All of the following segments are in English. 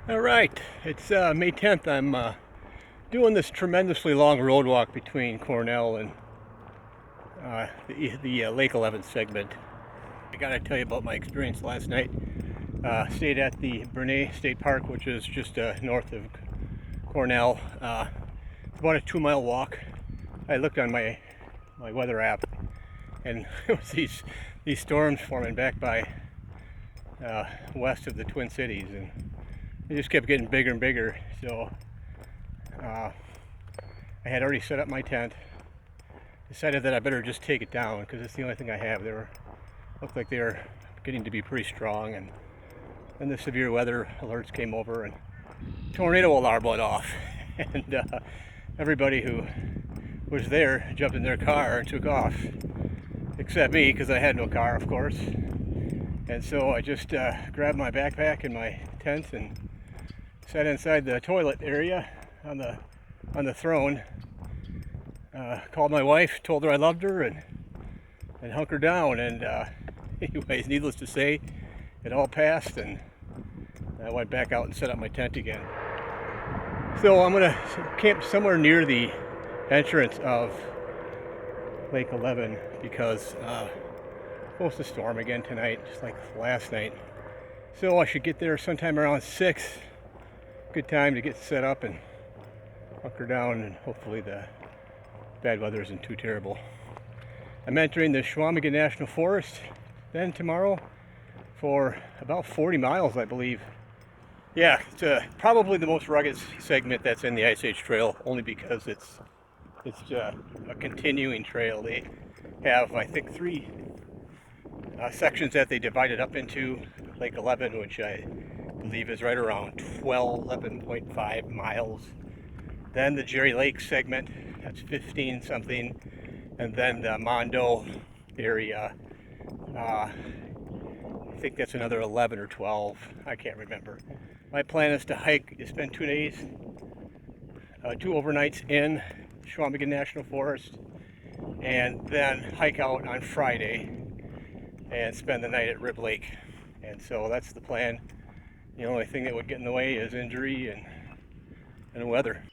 All right, it's May 10th. I'm doing this tremendously long road walk between Cornell and the Lake 11 segment. I gotta tell you about my experience last night. Stayed at the Bernay State Park, which is just north of Cornell. It's about a 2-mile walk. I looked on my weather app, and it was these storms forming back by west of the Twin Cities, and they just kept getting bigger and bigger. So I had already set up my tent, decided that I better just take it down because it's the only thing I have. Looked like they were getting to be pretty strong, and then the severe weather alerts came over and tornado alarm went off. And everybody who was there jumped in their car and took off, except me, because I had no car, of course. And so I just grabbed my backpack and my tent and sat inside the toilet area on the throne. Called my wife, told her I loved her, and hunkered down. And anyways, needless to say, it all passed, and I went back out and set up my tent again. So I'm gonna camp somewhere near the entrance of Lake 11 because it's supposed to storm again tonight, just like last night. So I should get there sometime around 6. Good time to get set up and hunker down, and hopefully the bad weather isn't too terrible. I'm entering the Chequamegon National Forest then tomorrow for about 40 miles, I believe. Yeah, it's probably the most rugged segment that's in the Ice Age Trail, only because it's a continuing trail. They have, I think, 3 sections that they divided up into. Lake 11, which I believe is right around 11.5 miles. Then the Jerry Lake segment, that's 15 something. And then the Mondo area, I think that's another 11 or 12. I can't remember. My plan is to spend 2 days, 2 overnights in Chequamegon National Forest, and then hike out on Friday and spend the night at Rib Lake. And so that's the plan. The only thing that would get in the way is injury and weather.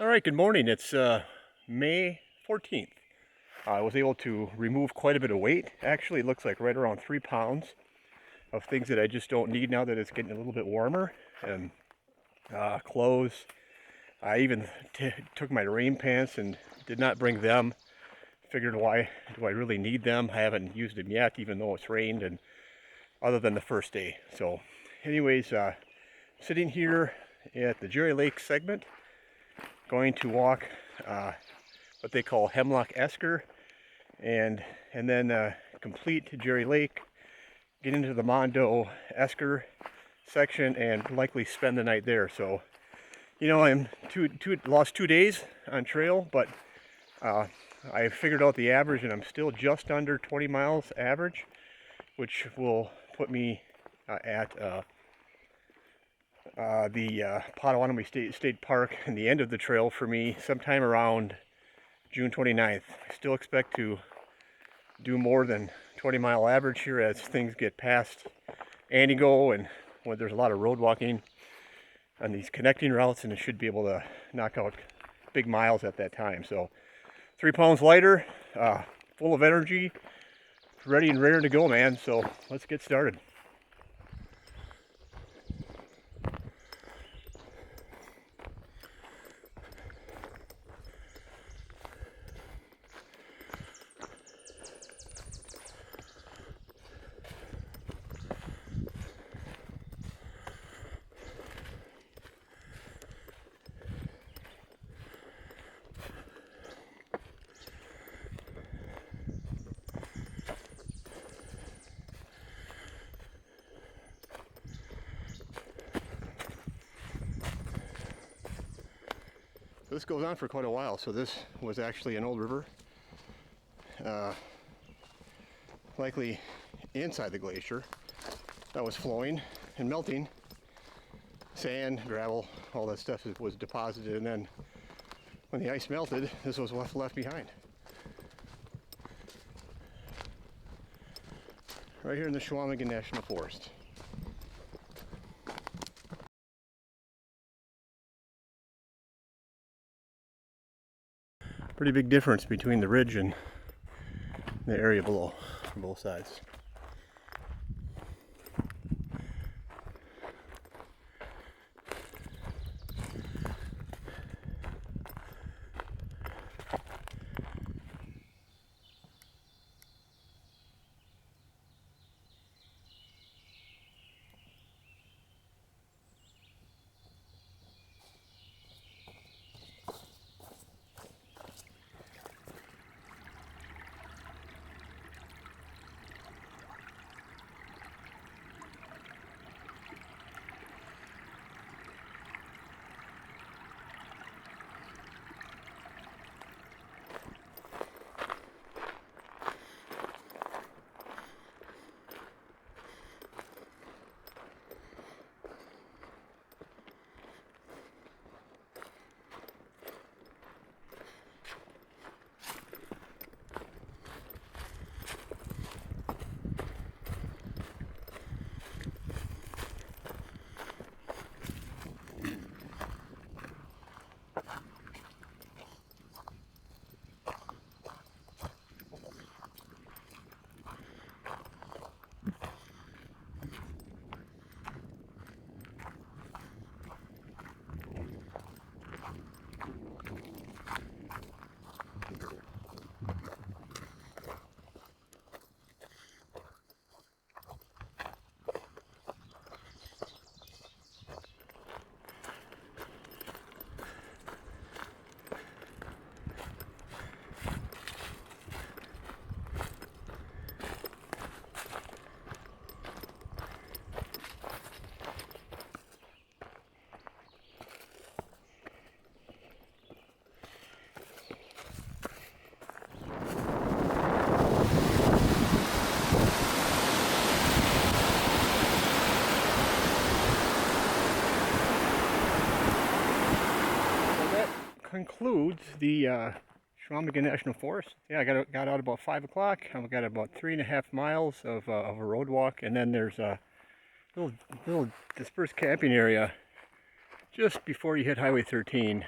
All right, good morning. It's May 14th. I was able to remove quite a bit of weight. Actually, it looks like right around 3 pounds of things that I just don't need now that it's getting a little bit warmer. And clothes. I even took my rain pants and did not bring them. Figured, why do I really need them? I haven't used them yet, even though it's rained, and other than the first day. So anyways, sitting here at the Jerry Lake segment, going to walk what they call Hemlock Esker, and then complete Jerry Lake, get into the Mondo Esker section, and likely spend the night there. So, you know, I'm lost 2 days on trail, but I figured out the average, and I'm still just under 20 miles average, which will put me at the Potawatomi State Park and the end of the trail for me sometime around June 29th. I still expect to do more than 20-mile average here as things get past Antigo and when there's a lot of road walking on these connecting routes, and it should be able to knock out big miles at that time. So 3 pounds lighter, full of energy, ready and raring to go, man. So let's get started. This goes on for quite a while. So this was actually an old river, likely inside the glacier, that was flowing and melting. Sand, gravel, all that stuff was deposited, and then when the ice melted, this was what's left behind. Right here in the Chequamegon National Forest. Pretty big difference between the ridge and the area below from both sides. Concludes the Chequamegon National Forest. Yeah, I got out about 5 o'clock. I've got about 3.5 miles of a road walk, and then there's a little dispersed camping area just before you hit Highway 13